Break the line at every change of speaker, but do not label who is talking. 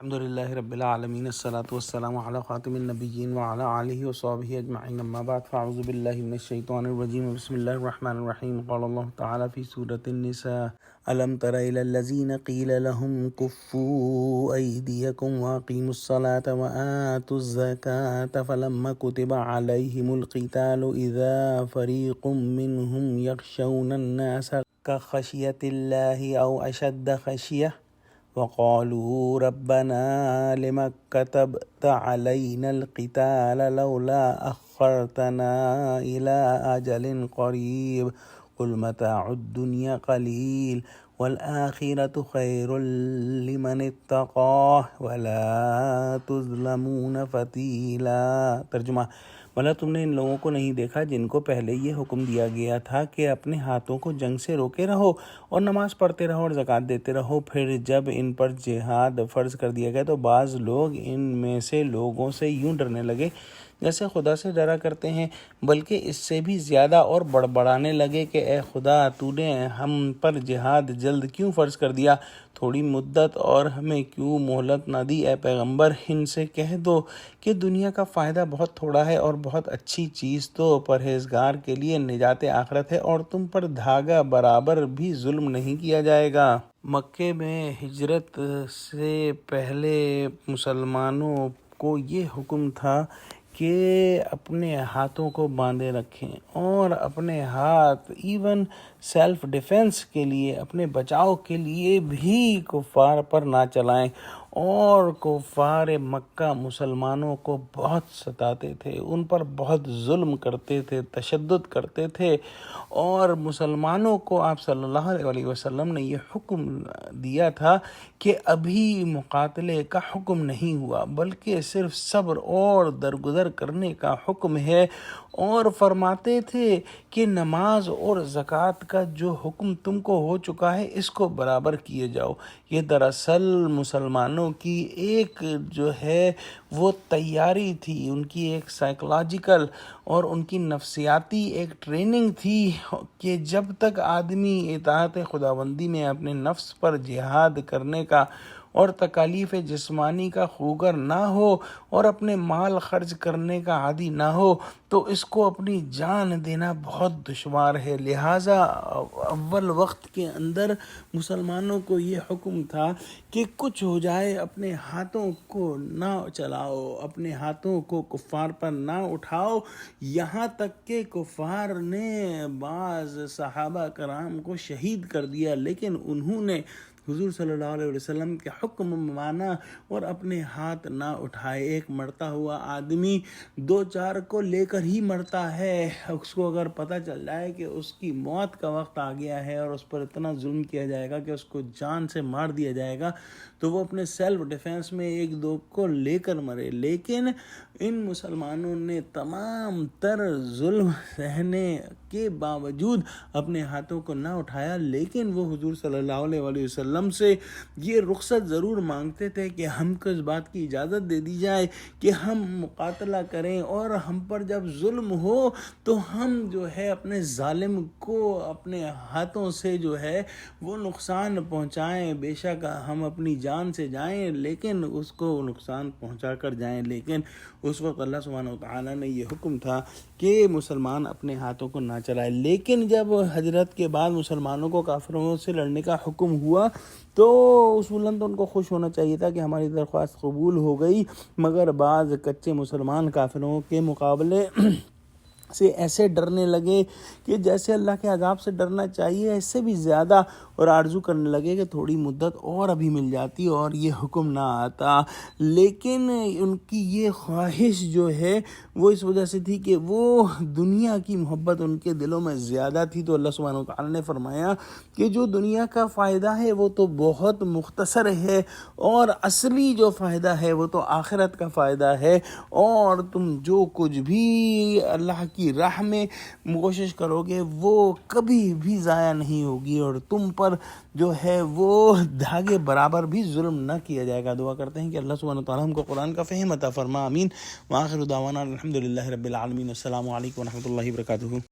الحمد لله رب العالمين الصلاة والسلام على خاتم النبيين وعلى آله وصحبه أجمعين أما بعد فأعوذ بالله من الشيطان الرجيم بسم الله الرحمن الرحيم قال الله تعالى في سورة النساء ألم تر إلى الذين قيل لهم كفوا أيديكم وأقيموا الصلاة وآتوا الزكاة فلما كتب عليهم القتال إذا فريق منهم يخشون الناس كخشية الله أو أشد خشية وقالوا ربنا لما كتبت علينا القتال لولا أخرتنا إلى أجل قريب قل متاع الدنيا قليل والآخرة خير لمن اتقى ولا تظلمون فتیلا۔ ترجمہ: بھلا تم نے ان لوگوں کو نہیں دیکھا جن کو پہلے یہ حکم دیا گیا تھا کہ اپنے ہاتھوں کو جنگ سے روکے رہو اور نماز پڑھتے رہو اور زکوٰۃ دیتے رہو، پھر جب ان پر جہاد فرض کر دیا گیا تو بعض لوگ ان میں سے لوگوں سے یوں ڈرنے لگے جیسے خدا سے ڈرا کرتے ہیں، بلکہ اس سے بھی زیادہ اور بڑبڑانے لگے کہ اے خدا، تو نے ہم پر جہاد جلد کیوں فرض کر دیا؟ تھوڑی مدت اور ہمیں کیوں مہلت نہ دی؟ اے پیغمبر، ان سے کہہ دو کہ دنیا کا فائدہ بہت تھوڑا ہے اور بہت اچھی چیز تو پرہیزگار کے لیے نجات آخرت ہے، اور تم پر دھاگا برابر بھی ظلم نہیں کیا جائے گا۔ مکے میں ہجرت سے پہلے مسلمانوں کو یہ حکم تھا کہ اپنے ہاتھوں کو باندھے رکھیں اور اپنے ہاتھ ایون سیلف ڈیفنس کے لیے، اپنے بچاؤ کے لیے بھی کفار پر نہ چلائیں، اور کفار مکہ مسلمانوں کو بہت ستاتے تھے، ان پر بہت ظلم کرتے تھے، تشدد کرتے تھے، اور مسلمانوں کو آپ صلی اللہ علیہ وسلم نے یہ حکم دیا تھا کہ ابھی مقاتلے کا حکم نہیں ہوا، بلکہ صرف صبر اور درگزر کرنے کا حکم ہے، اور فرماتے تھے کہ نماز اور زکوٰۃ کا جو حکم تم کو ہو چکا ہے اس کو برابر کیے جاؤ۔ یہ دراصل مسلمانوں کی ایک جو ہے وہ تیاری تھی، ان کی ایک سائیکولوجیکل اور ان کی نفسیاتی ایک ٹریننگ تھی کہ جب تک آدمی اطاعت خداوندی میں اپنے نفس پر جہاد کرنے کا اور تکالیف جسمانی کا خوگر نہ ہو اور اپنے مال خرچ کرنے کا عادی نہ ہو تو اس کو اپنی جان دینا بہت دشوار ہے۔ لہٰذا اول وقت کے اندر مسلمانوں کو یہ حکم تھا کہ کچھ ہو جائے اپنے ہاتھوں کو نہ چلاؤ، اپنے ہاتھوں کو کفار پر نہ اٹھاؤ، یہاں تک کہ کفار نے بعض صحابہ کرام کو شہید کر دیا، لیکن انہوں نے حضور صلی اللہ علیہ وسلم کے حکم مانا اور اپنے ہاتھ نہ اٹھائے۔ ایک مرتا ہوا آدمی دو چار کو لے کر ہی مرتا ہے، اس کو اگر پتہ چل جائے کہ اس کی موت کا وقت آ گیا ہے اور اس پر اتنا ظلم کیا جائے گا کہ اس کو جان سے مار دیا جائے گا تو وہ اپنے سیلف ڈیفنس میں ایک دو کو لے کر مرے، لیکن ان مسلمانوں نے تمام تر ظلم سہنے کے باوجود اپنے ہاتھوں کو نہ اٹھایا، لیکن وہ حضور صلی اللہ علیہ وسلم سے یہ رخصت ضرور مانگتے تھے کہ ہم کو اس بات کی اجازت دے دی جائے کہ ہم مقاتلہ کریں، اور ہم پر جب ظلم ہو تو ہم جو ہے اپنے ظالم کو اپنے ہاتھوں سے جو ہے وہ نقصان پہنچائیں، بے شک ہم اپنی جان سے جائیں لیکن اس کو نقصان پہنچا کر جائیں۔ لیکن اس وقت اللہ سبحانہ وتعالیٰ نے یہ حکم تھا کہ مسلمان اپنے ہاتھوں کو نہ چلائے، لیکن جب ہجرت کے بعد مسلمانوں کو کافروں سے لڑنے کا حکم ہوا تو اصولاً تو ان کو خوش ہونا چاہیے تھا کہ ہماری درخواست قبول ہو گئی، مگر بعض کچے مسلمان کافروں کے مقابلے سے ایسے ڈرنے لگے کہ جیسے اللہ کے عذاب سے ڈرنا چاہیے اس سے بھی زیادہ، اور آرزو کرنے لگے کہ تھوڑی مدت اور ابھی مل جاتی اور یہ حکم نہ آتا، لیکن ان کی یہ خواہش جو ہے وہ اس وجہ سے تھی کہ وہ دنیا کی محبت ان کے دلوں میں زیادہ تھی۔ تو اللہ سبحانہ وتعالی نے فرمایا کہ جو دنیا کا فائدہ ہے وہ تو بہت مختصر ہے، اور اصلی جو فائدہ ہے وہ تو آخرت کا فائدہ ہے، اور تم جو کچھ بھی اللہ کی راہ میں کوشش کرو گے وہ کبھی بھی ضائع نہیں ہوگی، اور تم پر جو ہے وہ دھاگے برابر بھی ظلم نہ کیا جائے گا۔ دعا کرتے ہیں کہ اللہ سبحانہ وتعالی ہم کو قرآن کا فہم عطا فرما، آمین۔ وآخر دعوانا الحمد للہ رب العالمین۔ السلام علیکم ورحمۃ اللہ وبرکاتہ۔